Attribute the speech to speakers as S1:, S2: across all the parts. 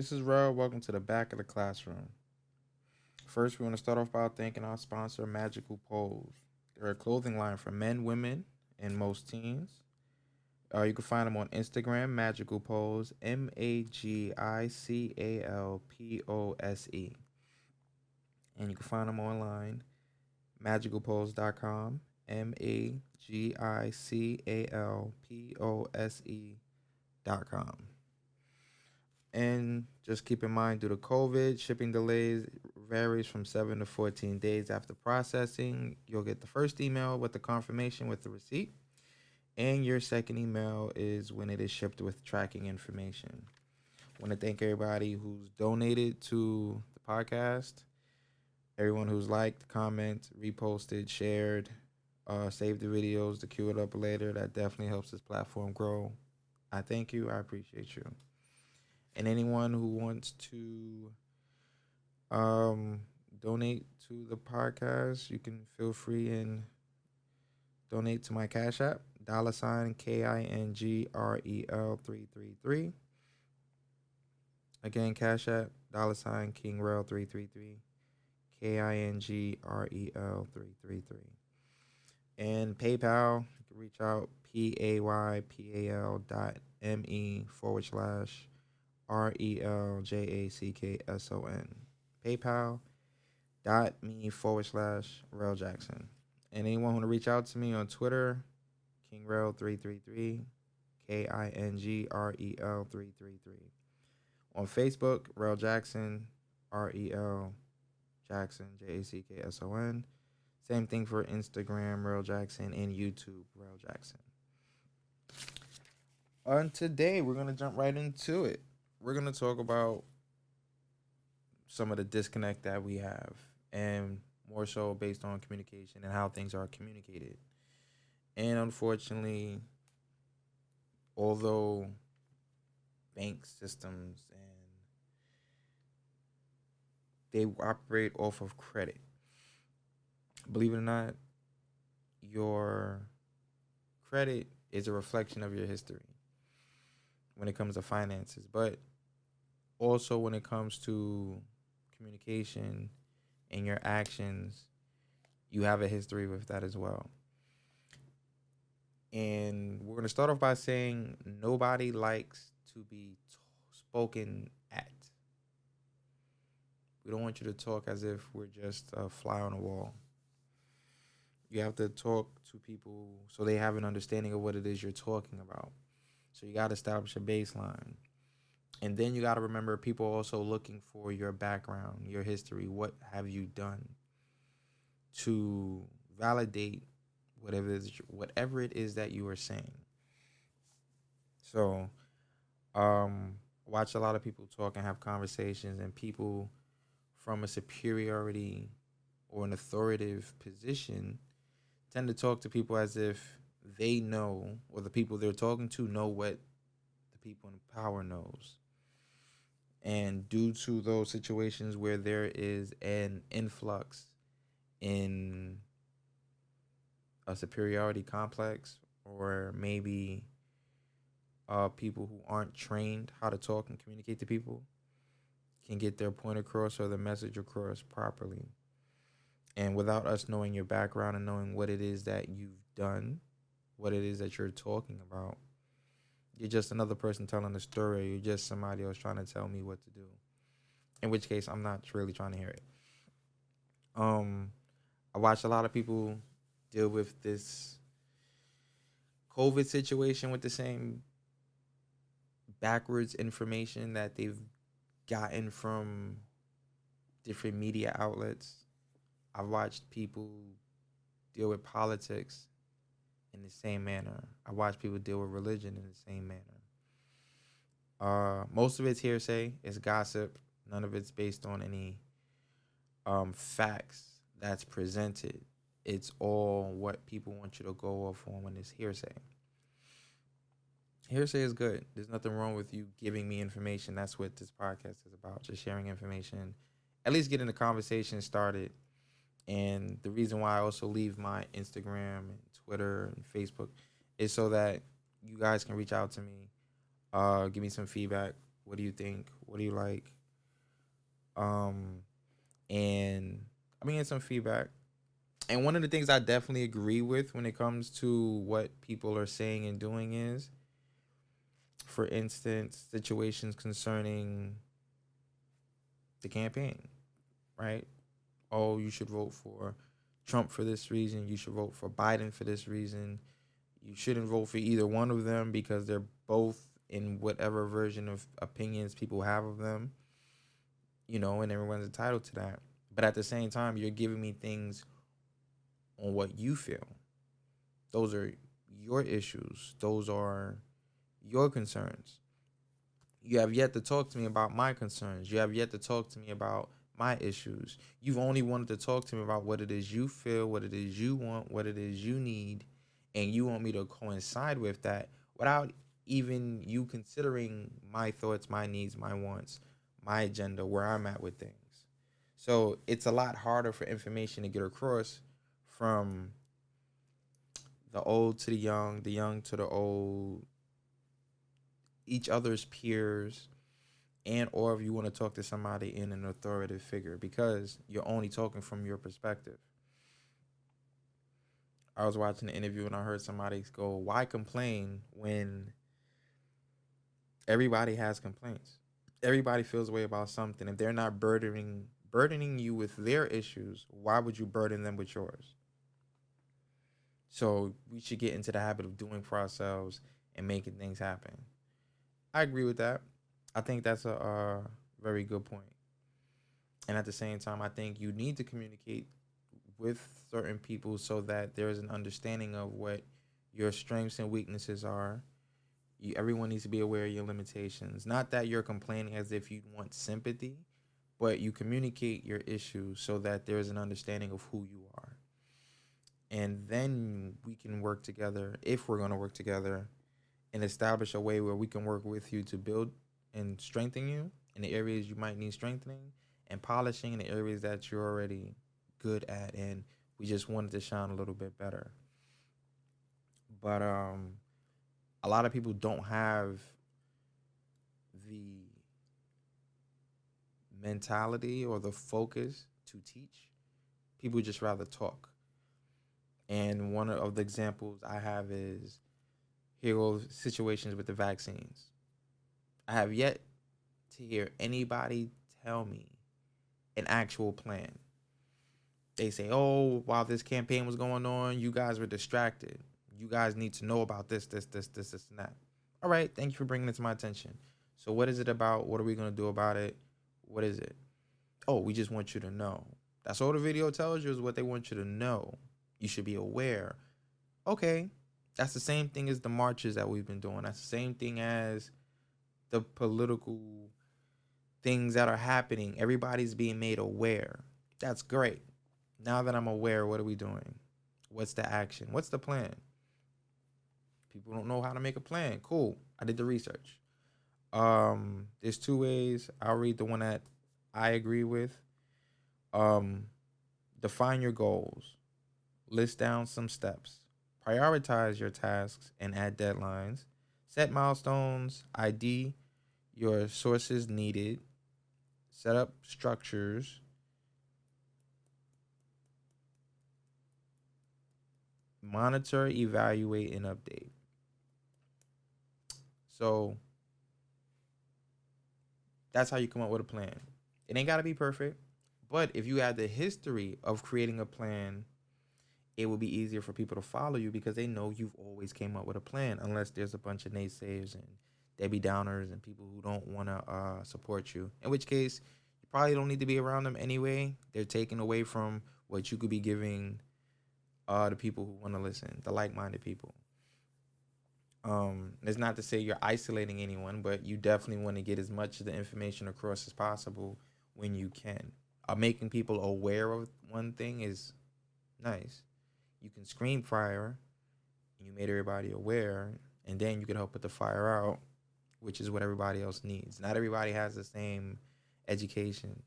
S1: This is Rel. Welcome to the back of the classroom. First, we want to start off by thanking our sponsor, Magical Pose. They're a clothing line for men, women, and most teens. You can find them on Instagram, Magical Pose, Magicalpose. And you can find them online, magicalpose.com, Magicalpose.com. And just keep in mind, due to COVID, shipping delays varies from 7 to 14 days after processing. You'll get the first email with the confirmation with the receipt. And your second email is when it is shipped with tracking information. I want to thank everybody who's donated to the podcast, everyone who's liked, commented, reposted, shared, saved the videos to queue it up later. That definitely helps this platform grow. I thank you. I appreciate you. And anyone who wants to um, donate to the podcast, you can feel free and donate to my Cash App, $ KINGREL 333. Again, Cash App, $ KingRel 333, KINGREL 333. And PayPal, you can reach out, PayPal.me/RELJACKSON. PayPal.me/Rel Jackson. And anyone want to reach out to me on Twitter, KingRel333, KINGREL333. On Facebook, Rel Jackson, REL Jackson, JACKSON. Same thing for Instagram, Rel Jackson, and YouTube, Rel Jackson. Today, we're going to jump right into it. We're going to talk about some of the disconnect that we have, and more so based on communication and how things are communicated. And unfortunately, although bank systems and they operate off of credit, believe it or not, your credit is a reflection of your history when it comes to finances, but also when it comes to communication and your actions, you have a history with that as well. And we're going to start off by saying nobody likes to be spoken at. We don't want you to talk as if we're just a fly on the wall. You have to talk to people so they have an understanding of what it is you're talking about. So you got to establish a baseline. And then you got to remember people are also looking for your background, your history. What have you done to validate whatever it is that you are saying? So, watch a lot of people talk and have conversations, and people from a superiority or an authoritative position tend to talk to people as if they know, or the people they're talking to know what the people in power knows. And due to those situations where there is an influx in a superiority complex, or maybe people who aren't trained how to talk and communicate to people, can get their point across or the message across properly. And without us knowing your background and knowing what it is that you've done, what it is that you're talking about, you're just another person telling a story. You're just somebody else trying to tell me what to do. In which case, I'm not really trying to hear it. I watch a lot of people deal with this COVID situation with the same backwards information that they've gotten from different media outlets. I've watched people deal with politics in the same manner. I watch people deal with religion in the same manner. Most of it's hearsay, it's gossip. None of it's based on any facts that's presented. It's all what people want you to go off on when it's hearsay. Hearsay is good. There's nothing wrong with you giving me information. That's what this podcast is about, just sharing information, at least getting the conversation started. And the reason why I also leave my Instagram and Twitter and Facebook is so that you guys can reach out to me, give me some feedback What do you think? What do you like? Um, and I mean, get some feedback. And one of the things I definitely agree with when it comes to what people are saying and doing is, for instance, situations concerning the campaign, right? Oh, you should vote for Trump for this reason. You should vote for Biden for this reason. You shouldn't vote for either one of them because they're both in whatever version of opinions people have of them, and everyone's entitled to that. But at the same time, you're giving me things on what you feel. Those are your issues. Those are your concerns. You have yet to talk to me about my concerns. You have yet to talk to me about my issues. You've only wanted to talk to me about what it is you feel, what it is you want, what it is you need, and you want me to coincide with that without even you considering my thoughts, my needs, my wants, my agenda, where I'm at with things. So it's a lot harder for information to get across from the old to the young to the old, each other's peers, and or if you want to talk to somebody in an authoritative figure because you're only talking from your perspective. I was watching an interview and I heard somebody go, "Why complain when everybody has complaints? Everybody feels a way about something. If they're not burdening you with their issues, why would you burden them with yours?" So we should get into the habit of doing for ourselves and making things happen. I agree with that. I think that's a very good point. And at the same time, I think you need to communicate with certain people so that there is an understanding of what your strengths and weaknesses are. Everyone needs to be aware of your limitations. Not that you're complaining as if you want sympathy, but you communicate your issues so that there is an understanding of who you are. And then we can work together, if we're going to work together, and establish a way where we can work with you to build and strengthen you in the areas you might need strengthening and polishing in the areas that you're already good at and we just wanted to shine a little bit better. But a lot of people don't have the mentality or the focus to teach. People just rather talk. And one of the examples I have is here goes situations with the vaccines. I have yet to hear anybody tell me an actual plan. They say, "Oh, while this campaign was going on, you guys were distracted. You guys need to know about this, and that." All right, thank you for bringing it to my attention. So what is it about? What are we going to do about it? What is it? Oh, we just want you to know. That's all the video tells you is what they want you to know. You should be aware. Okay, that's the same thing as the marches that we've been doing. That's the same thing as the political things that are happening. Everybody's being made aware. That's great. Now that I'm aware, what are we doing? What's the action? What's the plan? People don't know how to make a plan. Cool. I did the research. There's two ways. I'll read the one that I agree with. Um, Define your goals. List down some steps. Prioritize your tasks and add deadlines. Set milestones. ID your sources needed. Set up structures. Monitor, evaluate, and update. So that's how you come up with a plan. It ain't got to be perfect, but if you have the history of creating a plan, it will be easier for people to follow you because they know you've always came up with a plan, unless there's a bunch of naysayers and Debbie Downers and people who don't want to support you, in which case you probably don't need to be around them anyway. They're taking away from what you could be giving the people who want to listen, the like-minded people. It's not to say you're isolating anyone, but you definitely want to get as much of the information across as possible when you can. Making people aware of one thing is nice. You can scream fire, and you made everybody aware, and then you can help put the fire out, which is what everybody else needs. Not everybody has the same education.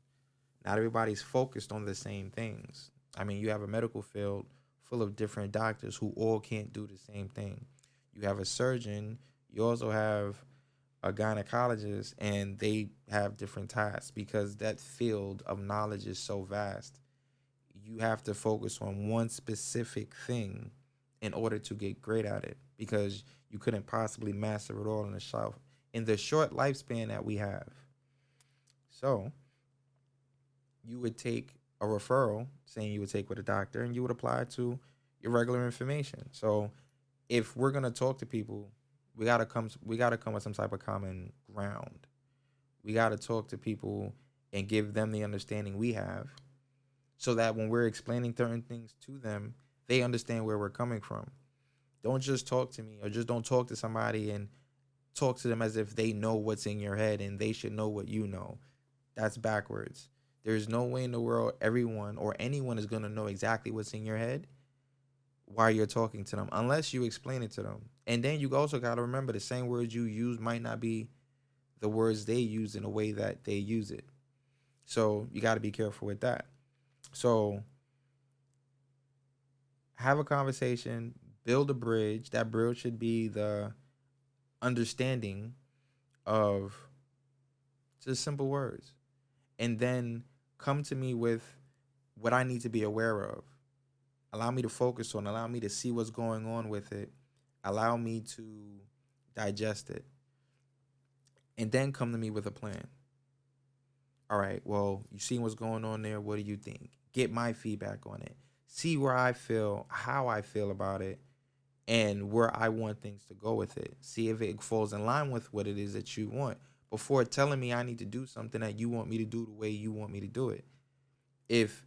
S1: Not everybody's focused on the same things. I mean, you have a medical field full of different doctors who all can't do the same thing. You have a surgeon. You also have a gynecologist and they have different tasks because that field of knowledge is so vast. You have to focus on one specific thing in order to get great at it because you couldn't possibly master it all in the short lifespan that we have. So you would take a referral saying you would take with a doctor and you would apply it to your regular information. So if we're gonna talk to people, we gotta come with some type of common ground. We gotta talk to people and give them the understanding we have so that when we're explaining certain things to them, they understand where we're coming from. Don't just talk to me or just don't talk to somebody and talk to them as if they know what's in your head and they should know what you know. That's backwards. There's no way in the world everyone or anyone is going to know exactly what's in your head while you're talking to them, unless you explain it to them. And then you also got to remember the same words you use might not be the words they use in a way that they use it. So you got to be careful with that. So have a conversation, build a bridge. That bridge should be the understanding of just simple words. And then come to me with what I need to be aware of. Allow me to focus on, allow me to see what's going on with it. Allow me to digest it. And then come to me with a plan. All right, well, you see what's going on there. What do you think? Get my feedback on it. See where I feel, how I feel about it, and where I want things to go with it. See if it falls in line with what it is that you want before telling me I need to do something that you want me to do the way you want me to do it. If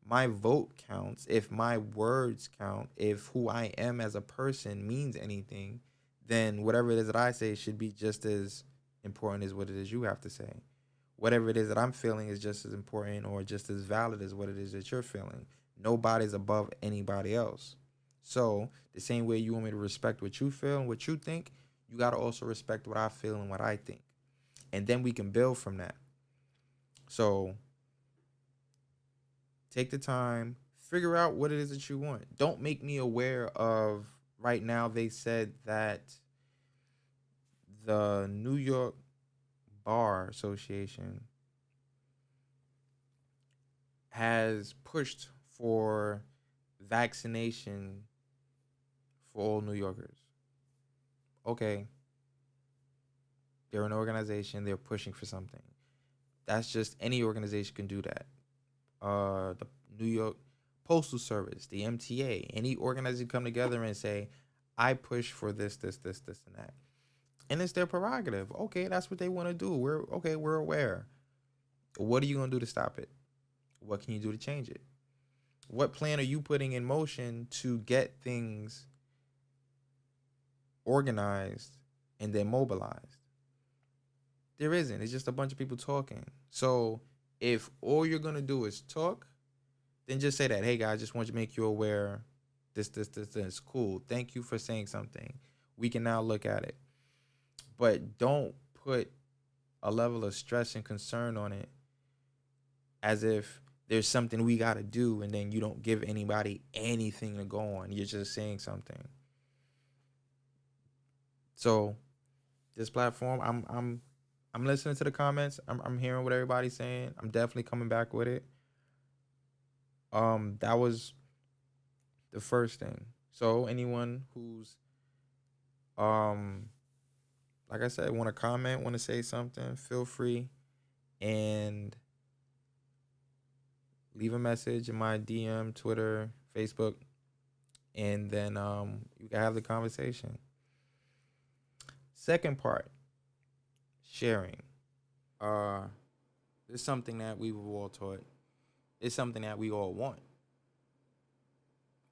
S1: my vote counts, if my words count, if who I am as a person means anything, then whatever it is that I say should be just as important as what it is you have to say. Whatever it is that I'm feeling is just as important or just as valid as what it is that you're feeling. Nobody's above anybody else. So the same way you want me to respect what you feel and what you think, you got to also respect what I feel and what I think. And then we can build from that. So take the time, figure out what it is that you want. Don't make me aware of right now. They said that the New York Bar Association has pushed for vaccination for all New Yorkers. Okay, they're an organization, they're pushing for something. That's just any organization can do that. The New York Postal Service, the MTA, any organization come together and say, I push for this, and that. And it's their prerogative. Okay, that's what they want to do. We're aware. What are you gonna do to stop it? What can you do to change it? What plan are you putting in motion to get things organized and then mobilized? There isn't. It's just a bunch of people talking. So if all you're gonna do is talk, then just say that, hey guys, just want to make you aware. This. Cool. Thank you for saying something. We can now look at it. But don't put a level of stress and concern on it as if there's something we got to do and then you don't give anybody anything to go on. You're just saying something. So this platform, I'm listening to the comments. I'm hearing what everybody's saying. I'm definitely coming back with it. That was the first thing. So anyone who's like I said, want to comment, want to say something, feel free and leave a message in my DM, Twitter, Facebook, and then you can have the conversation. Second part, sharing. It's something that we were all taught. It's something that we all want.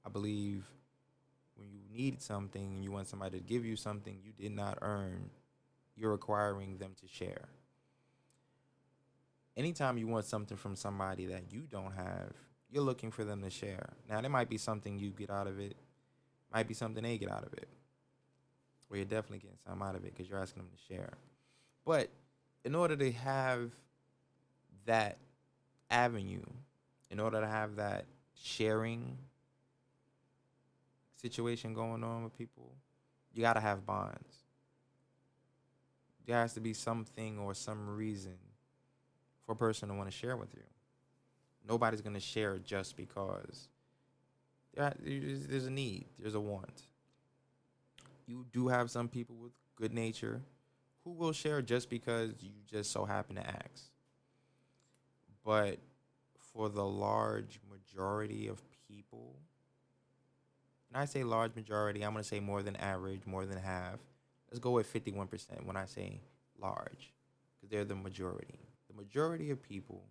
S1: I believe when you need something and you want somebody to give you something you did not earn, you're requiring them to share. Anytime you want something from somebody that you don't have, you're looking for them to share. Now, there might be something you get out of it, might be something they get out of it, or you're definitely getting something out of it because you're asking them to share. But in order to have that avenue, in order to have that sharing situation going on with people, you got to have bonds. there has to be something or some reason for a person to want to share with you. Nobody's going to share just because there's a need, there's a want. You do have some people with good nature who will share just because you just so happen to ask. But for the large majority of people, and I say large majority, I'm going to say more than average, more than half. Let's go with 51% when I say large, because they're the majority. The majority of people,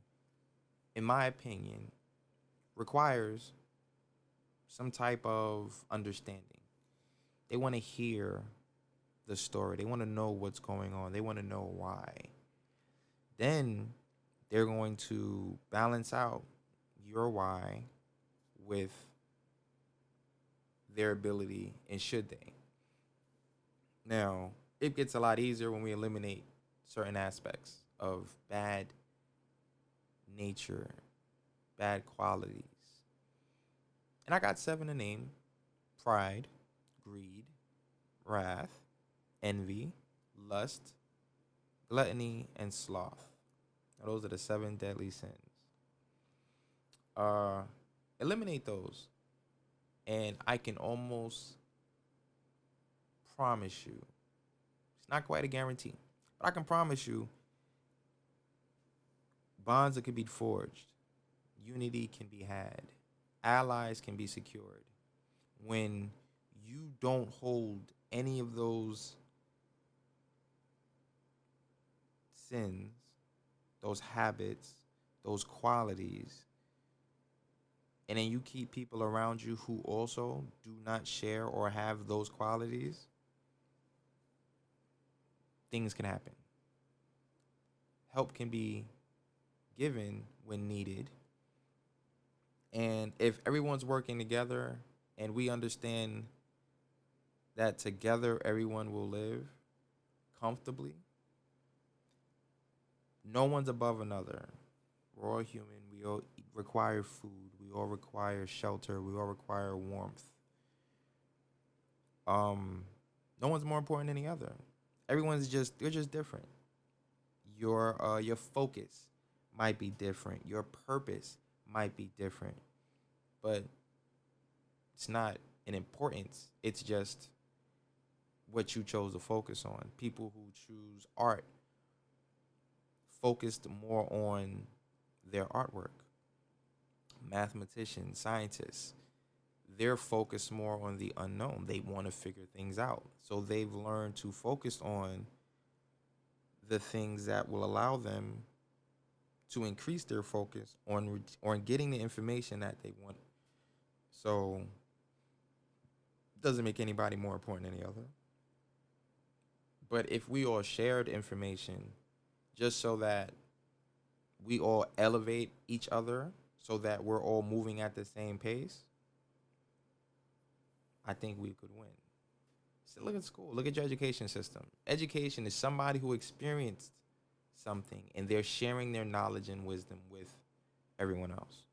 S1: in my opinion, requires some type of understanding. They want to hear the story. They want to know what's going on. They want to know why. Then they're going to balance out your why with their ability, and should they. Now, it gets a lot easier when we eliminate certain aspects of bad nature, bad qualities. And I got 7 to name: pride, greed, wrath, envy, lust, gluttony, and sloth. Now, those are the 7 deadly sins. Eliminate those, and I can almost promise you, it's not quite a guarantee, but I can promise you, bonds that can be forged, unity can be had, allies can be secured when you don't hold any of those sins, those habits, those qualities, and then you keep people around you who also do not share or have those qualities. Things can happen. Help can be given when needed. And if everyone's working together and we understand that together everyone will live comfortably, no one's above another. We're all human. We all require food. We all require shelter. We all require warmth. No one's more important than the other. They're just different. Your focus might be different. Your purpose might be different. But it's not an importance. It's just what you chose to focus on. People who choose art focused more on their artwork. Mathematicians, scientists, they're focused more on the unknown. They want to figure things out. So they've learned to focus on the things that will allow them to increase their focus on getting the information that they want. So it doesn't make anybody more important than the other. But if we all shared information just so that we all elevate each other, so that we're all moving at the same pace, I think we could win. So look at school. Look at your education system. Education is somebody who experienced something and they're sharing their knowledge and wisdom with everyone else.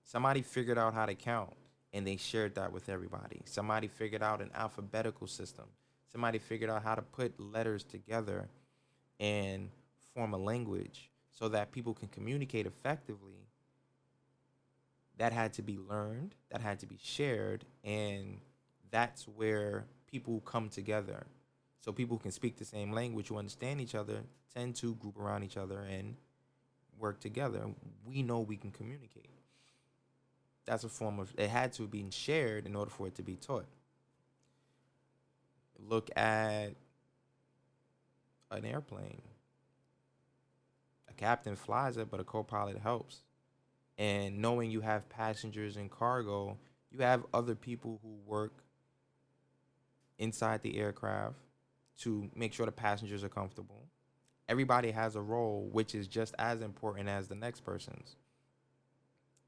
S1: Somebody figured out how to count and they shared that with everybody. Somebody figured out an alphabetical system. Somebody figured out how to put letters together and form a language so that people can communicate effectively. That had to be learned, that had to be shared, and that's where people come together. So people can speak the same language, who understand each other, tend to group around each other and work together. We know we can communicate. That's a form of, it had to be shared in order for it to be taught. Look at an airplane. A captain flies it, but a co-pilot helps. And knowing you have passengers and cargo, you have other people who work inside the aircraft to make sure the passengers are comfortable. Everybody has a role which is just as important as the next person's.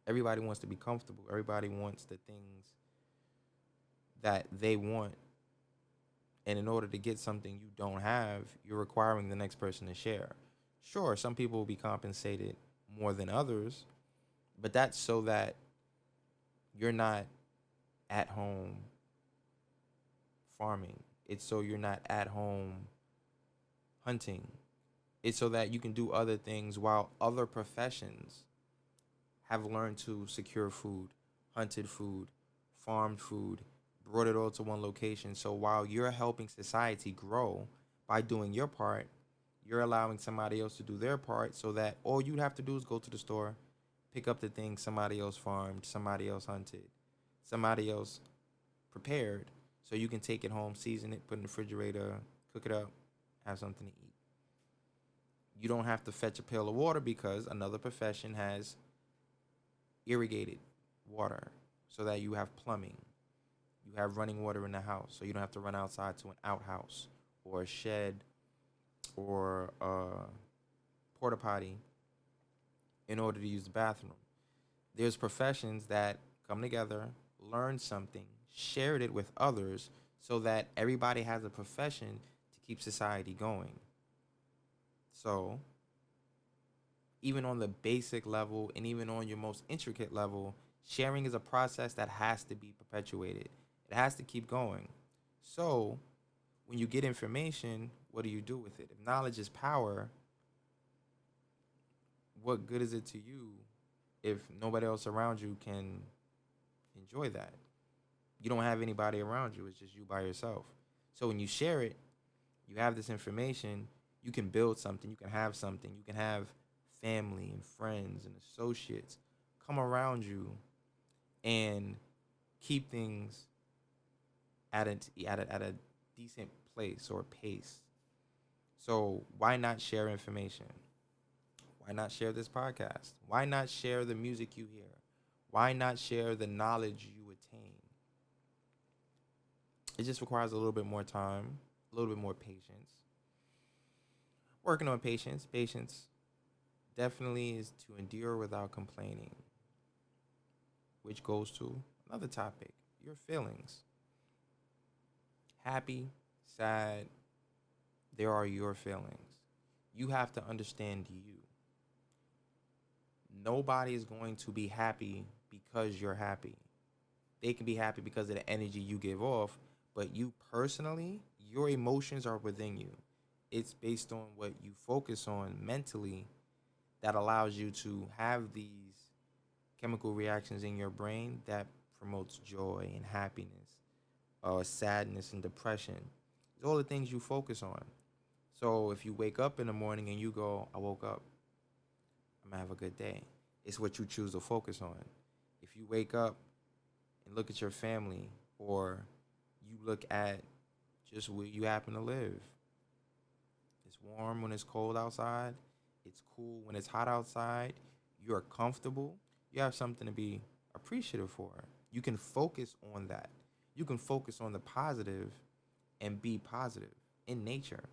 S1: Everybody wants to be comfortable. Everybody wants the things that they want. And in order to get something you don't have, you're requiring the next person to share. Sure, some people will be compensated more than others, but that's so that you're not at home farming. It's so you're not at home hunting. It's so that you can do other things while other professions have learned to secure food, hunted food, farmed food, brought it all to one location. So while you're helping society grow by doing your part, you're allowing somebody else to do their part so that all you'd have to do is go to the store, pick up the things somebody else farmed, somebody else hunted, somebody else prepared, so you can take it home, season it, put it in the refrigerator, cook it up, have something to eat. You don't have to fetch a pail of water because another profession has irrigated water so that you have plumbing. You have running water in the house so you don't have to run outside to an outhouse or a shed or a porta potty in order to use the bathroom. There's professions that come together, learn something, shared it with others so that everybody has a profession to keep society going. So, even on the basic level and even on your most intricate level, sharing is a process that has to be perpetuated. It has to keep going. So, when you get information, what do you do with it? If knowledge is power, what good is it to you if nobody else around you can enjoy that? You don't have anybody around you, it's just you by yourself. So when you share it, you have this information, you can build something, you can have something, you can have family and friends and associates come around you and keep things at a decent place or pace. So why not share information? Why not share this podcast? Why not share the music you hear? Why not share the knowledge you attain? It just requires a little bit more time, a little bit more patience. Working on patience. Patience definitely is to endure without complaining, which goes to another topic, your feelings. Happy, sad, there are your feelings. You have to understand you. Nobody is going to be happy because you're happy. They can be happy because of the energy you give off, but you personally, your emotions are within you. It's based on what you focus on mentally that allows you to have these chemical reactions in your brain that promotes joy and happiness, sadness and depression. It's all the things you focus on. So if you wake up in the morning and you go, I woke up, I'm gonna have a good day. It's what you choose to focus on. If you wake up and look at your family, or you look at just where you happen to live, it's warm when it's cold outside, it's cool when it's hot outside, you're comfortable, you have something to be appreciative for. You can focus on that. You can focus on the positive and be positive in nature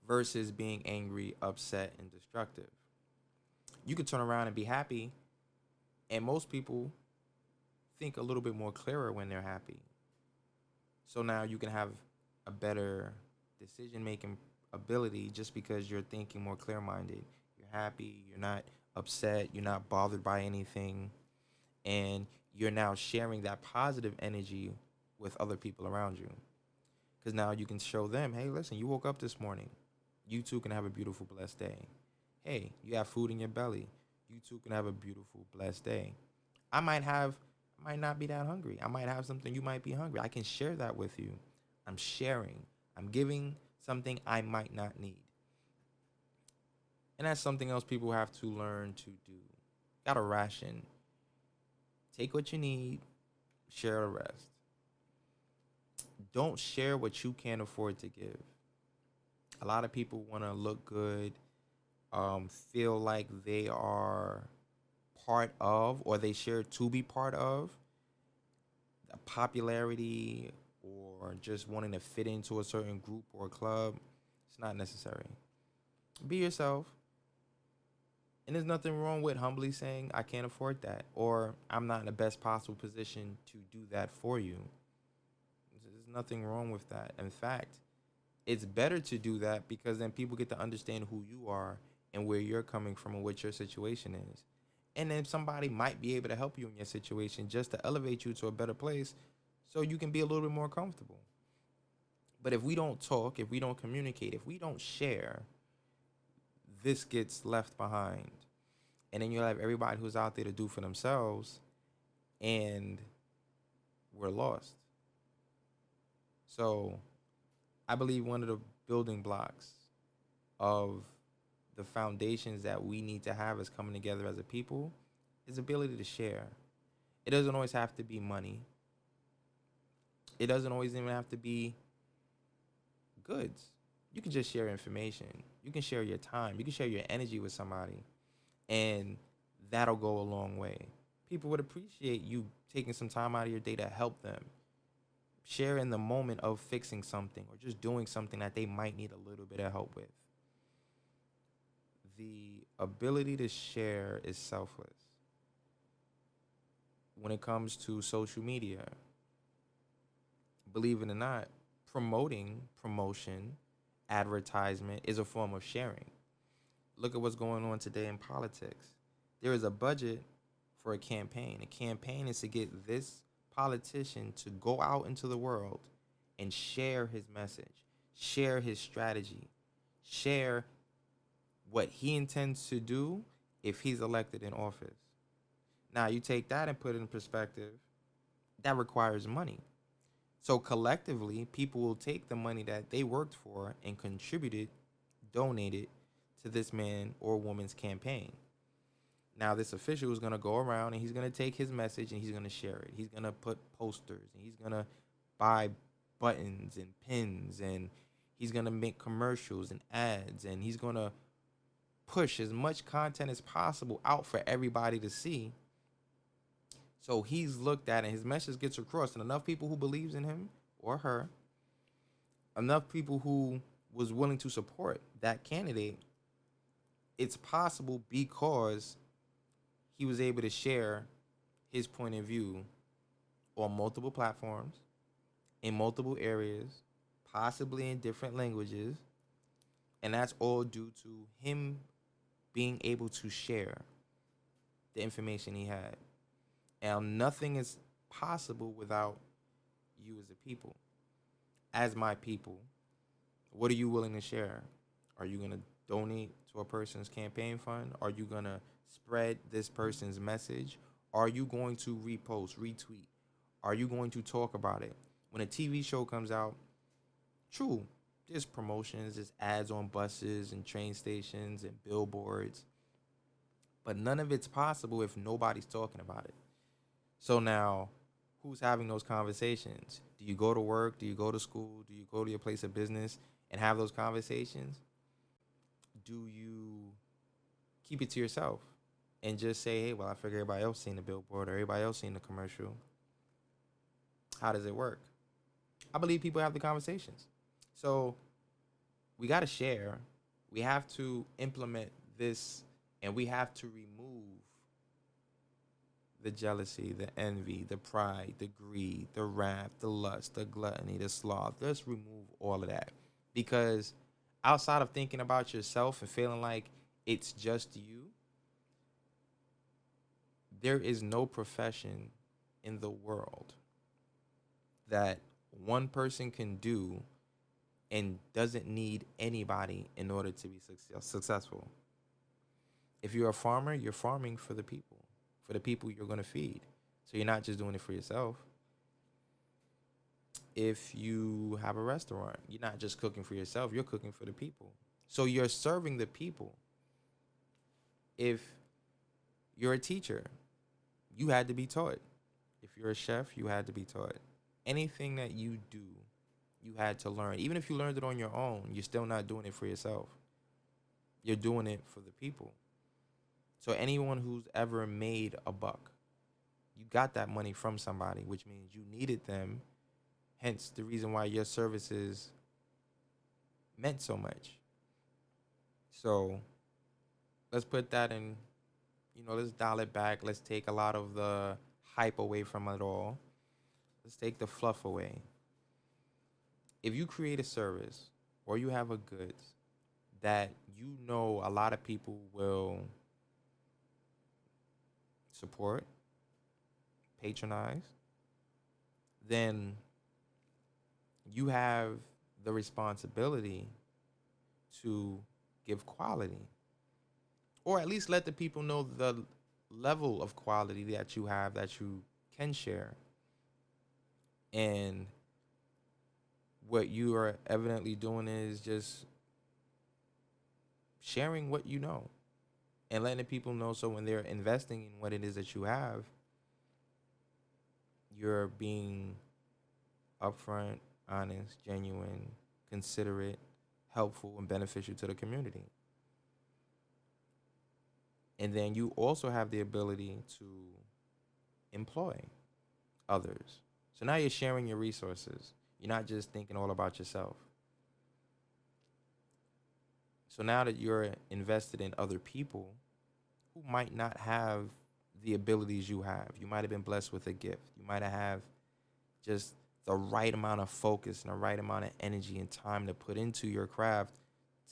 S1: versus being angry, upset, and destructive. You can turn around and be happy, and most people think a little bit more clearer when they're happy. So now you can have a better decision making ability just because you're thinking more clear minded. You're happy, you're not upset, you're not bothered by anything, and you're now sharing that positive energy with other people around you. Because now you can show them, hey, listen, you woke up this morning. You too can have a beautiful, blessed day. Hey, you have food in your belly. You too can have a beautiful, blessed day. I might not be that hungry. I might have something, you might be hungry. I can share that with you. I'm sharing. I'm giving something I might not need. And that's something else people have to learn to do. Gotta ration. Take what you need, share the rest. Don't share what you can't afford to give. A lot of people want to look good, feel like they are part of, or they share to be part of, a popularity or just wanting to fit into a certain group or club. It's not necessary. Be yourself. And there's nothing wrong with humbly saying, I can't afford that, or I'm not in the best possible position to do that for you. There's nothing wrong with that. In fact, it's better to do that because then people get to understand who you are and where you're coming from and what your situation is. And then somebody might be able to help you in your situation just to elevate you to a better place so you can be a little bit more comfortable. But if we don't talk, if we don't communicate, if we don't share, this gets left behind. And then you have everybody who's out there to do for themselves, and we're lost. So I believe one of the building blocks of the foundations that we need to have as coming together as a people is ability to share. It doesn't always have to be money. It doesn't always even have to be goods. You can just share information. You can share your time. You can share your energy with somebody, and that'll go a long way. People would appreciate you taking some time out of your day to help them. Share in the moment of fixing something or just doing something that they might need a little bit of help with. The ability to share is selfless. When it comes to social media, believe it or not, promotion, advertisement is a form of sharing. Look at what's going on today in politics. There is a budget for a campaign. A campaign is to get this politician to go out into the world and share his message, share his strategy, share what he intends to do if he's elected in office. Now, you take that and put it in perspective, that requires money. So collectively, people will take the money that they worked for and contributed, donated to this man or woman's campaign. Now, this official is going to go around and he's going to take his message and he's going to share it. He's going to put posters and he's going to buy buttons and pins, and he's going to make commercials and ads, and he's going to push as much content as possible out for everybody to see. So he's looked at and his message gets across, and enough people who believes in him or her, enough people who was willing to support that candidate, it's possible because he was able to share his point of view on multiple platforms, in multiple areas, possibly in different languages, and that's all due to him being able to share the information he had. And nothing is possible without you as a people. As my people, what are you willing to share? Are you going to donate to a person's campaign fund? Are you going to spread this person's message? Are you going to repost, retweet? Are you going to talk about it? When a TV show comes out, true, there's promotions, there's ads on buses and train stations and billboards, but none of it's possible if nobody's talking about it. So now, who's having those conversations? Do you go to work? Do you go to school? Do you go to your place of business and have those conversations? Do you keep it to yourself and just say, hey, well, I figure everybody else seen the billboard or everybody else seen the commercial? How does it work? I believe people have the conversations. So we got to share. We have to implement this, and we have to remove the jealousy, the envy, the pride, the greed, the wrath, the lust, the gluttony, the sloth. Let's remove all of that. Because outside of thinking about yourself and feeling like it's just you, there is no profession in the world that one person can do and doesn't need anybody in order to be successful. If you're a farmer, you're farming for the people you're going to feed. So you're not just doing it for yourself. If you have a restaurant, you're not just cooking for yourself, you're cooking for the people. So you're serving the people. If you're a teacher, you had to be taught. If you're a chef, you had to be taught. Anything that you do, you had to learn. Even if you learned it on your own, you're still not doing it for yourself. You're doing it for the people. So anyone who's ever made a buck, you got that money from somebody, which means you needed them. Hence the reason why your services meant so much. So let's put that in, let's dial it back. Let's take a lot of the hype away from it all. Let's take the fluff away. If you create a service or you have a goods that a lot of people will support, patronize, then you have the responsibility to give quality, or at least let the people know the level of quality that you have that you can share. And what you are evidently doing is just sharing what you know and letting the people know, so when they're investing in what it is that you have, you're being upfront, honest, genuine, considerate, helpful, and beneficial to the community. And then you also have the ability to employ others. So now you're sharing your resources. You're not just thinking all about yourself. So now that you're invested in other people who might not have the abilities you have, you might have been blessed with a gift. You might have just the right amount of focus and the right amount of energy and time to put into your craft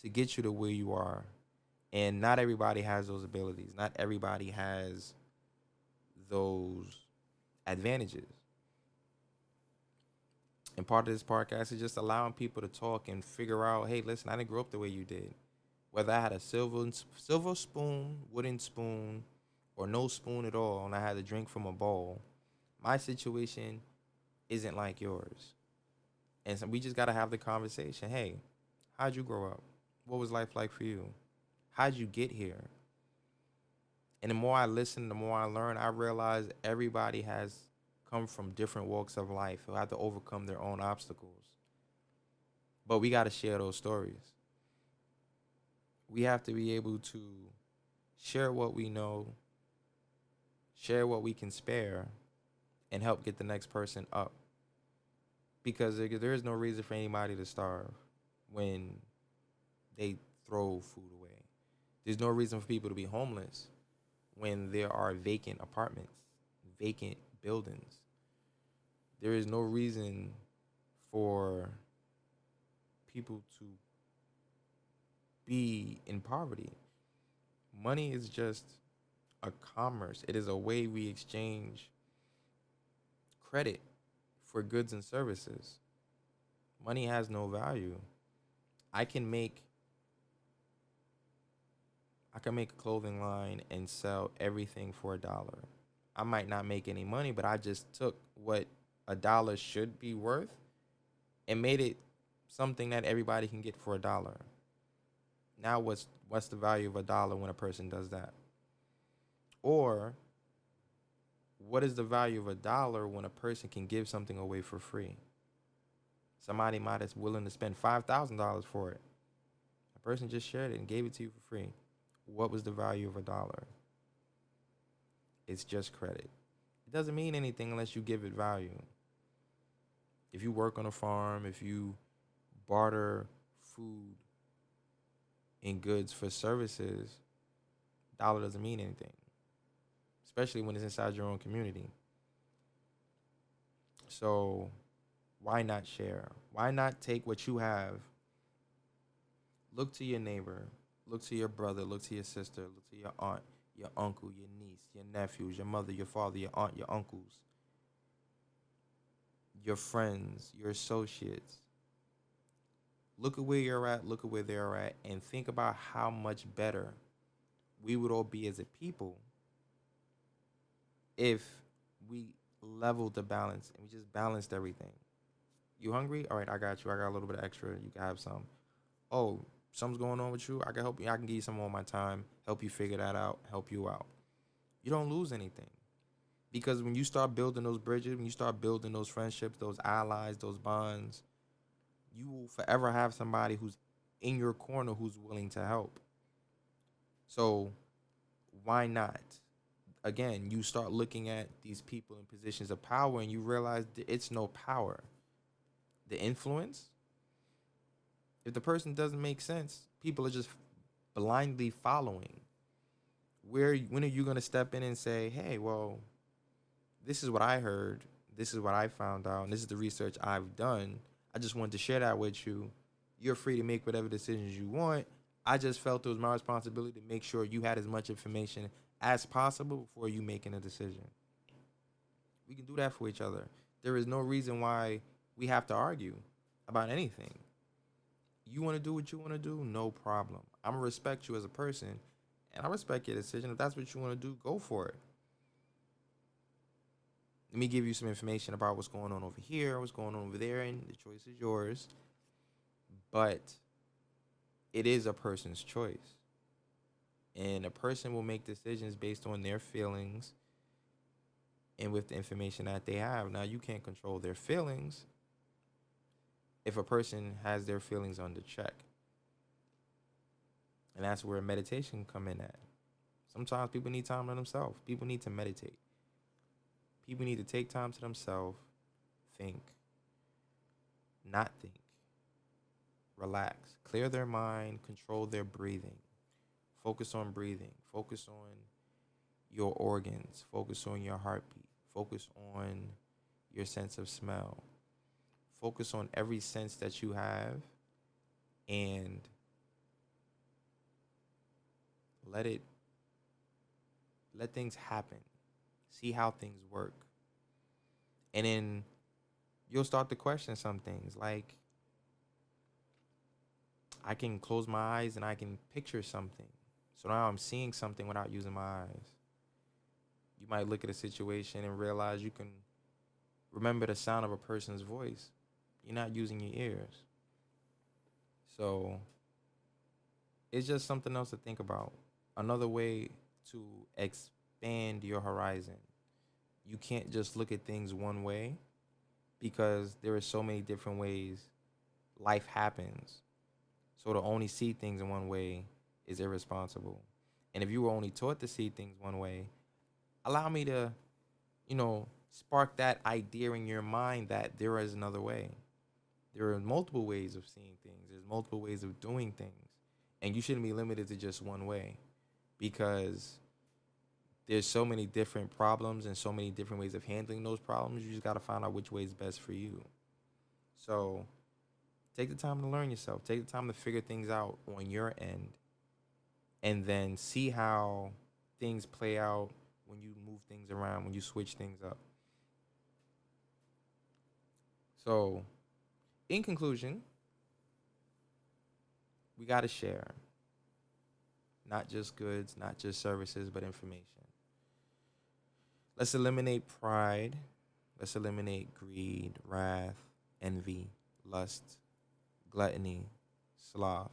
S1: to get you to where you are. And not everybody has those abilities. Not everybody has those advantages. And part of this podcast is just allowing people to talk and figure out, hey, listen, I didn't grow up the way you did. Whether I had a silver spoon, wooden spoon, or no spoon at all, and I had to drink from a bowl, my situation isn't like yours. And so we just got to have the conversation. Hey, how'd you grow up? What was life like for you? How'd you get here? And the more I listen, the more I learn, I realize everybody has come from different walks of life who have to overcome their own obstacles. But we got to share those stories. We have to be able to share what we know, share what we can spare, and help get the next person up. Because there is no reason for anybody to starve when they throw food away. There's no reason for people to be homeless when there are vacant apartments, vacant buildings. There is no reason for people to be in poverty. Money is just a commerce. It is a way we exchange credit for goods and services. Money has no value. I can make a clothing line and sell everything for $1. I might not make any money, but I just took what $1 should be worth and made it something that everybody can get for $1. Now what's the value of $1 when a person does that? Or what is the value of $1 when a person can give something away for free? Somebody might be willing to spend $5,000 for it. A person just shared it and gave it to you for free. What was the value of $1? It's just credit. It doesn't mean anything unless you give it value. If you work on a farm, if you barter food and goods for services, dollar doesn't mean anything, especially when it's inside your own community. So why not share? Why not take what you have, look to your neighbor, look to your brother, look to your sister, look to your aunt, your uncle, your niece, your nephews, your mother, your father, your aunt, your uncles, your friends, your associates. Look at where you're at, look at where they're at, and think about how much better we would all be as a people if we leveled the balance and we just balanced everything. You hungry? All right, I got you. I got a little bit of extra. You can have some. Oh, something's going on with you? I can help you. I can give you some more of my time, help you figure that out, help you out. You don't lose anything. Because when you start building those bridges, when you start building those friendships, those allies, those bonds, you will forever have somebody who's in your corner who's willing to help. So why not? Again, you start looking at these people in positions of power and you realize that it's no power. The influence, if the person doesn't make sense, people are just blindly following. When are you going to step in and say, hey, well, this is what I heard, this is what I found out, and this is the research I've done. I just wanted to share that with you. You're free to make whatever decisions you want. I just felt it was my responsibility to make sure you had as much information as possible before you making a decision. We can do that for each other. There is no reason why we have to argue about anything. You want to do what you want to do, no problem. I'm gonna respect you as a person, and I respect your decision. If that's what you want to do, go for it. Let me give you some information about what's going on over here, what's going on over there, and the choice is yours. But it is a person's choice. And a person will make decisions based on their feelings and with the information that they have. Now, you can't control their feelings if a person has their feelings under check. And that's where meditation come in at. Sometimes people need time to themselves. People need to meditate. People need to take time to themselves, think, not think, relax, clear their mind, control their breathing, focus on breathing, focus on your organs, focus on your heartbeat, focus on your sense of smell, focus on every sense that you have, and let things happen. See how things work. And then you'll start to question some things, like I can close my eyes and I can picture something. So now I'm seeing something without using my eyes. You might look at a situation and realize you can remember the sound of a person's voice. You're not using your ears. So it's just something else to think about. Another way to expand your horizon. You can't just look at things one way, because there are so many different ways life happens. So to only see things in one way is irresponsible. And if you were only taught to see things one way, allow me to, spark that idea in your mind that there is another way. There are multiple ways of seeing things. There's multiple ways of doing things. And you shouldn't be limited to just one way, because there's so many different problems and so many different ways of handling those problems. You just got to find out which way is best for you. So take the time to learn yourself. Take the time to figure things out on your end, and then see how things play out when you move things around, when you switch things up. So, in conclusion, we got to share not just goods, not just services, but information. Let's eliminate pride. Let's eliminate greed, wrath, envy, lust, gluttony, sloth.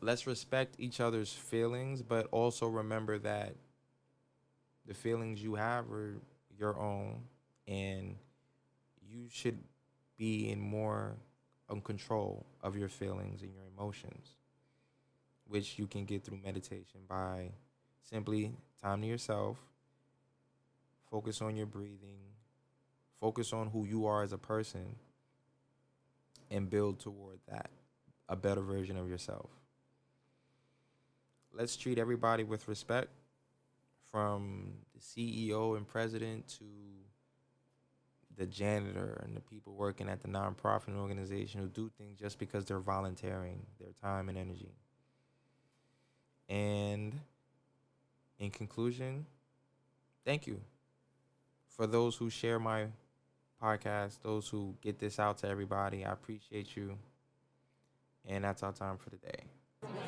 S1: Let's respect each other's feelings, but also remember that the feelings you have are your own, and you should be in more control of your feelings and your emotions, which you can get through meditation by simply time to yourself, focus on your breathing, focus on who you are as a person, and build toward that, a better version of yourself. Let's treat everybody with respect, from the CEO and president to the janitor and the people working at the nonprofit organization who do things just because they're volunteering their time and energy. And in conclusion, thank you for those who share my podcast, those who get this out to everybody. I appreciate you. And that's our time for today.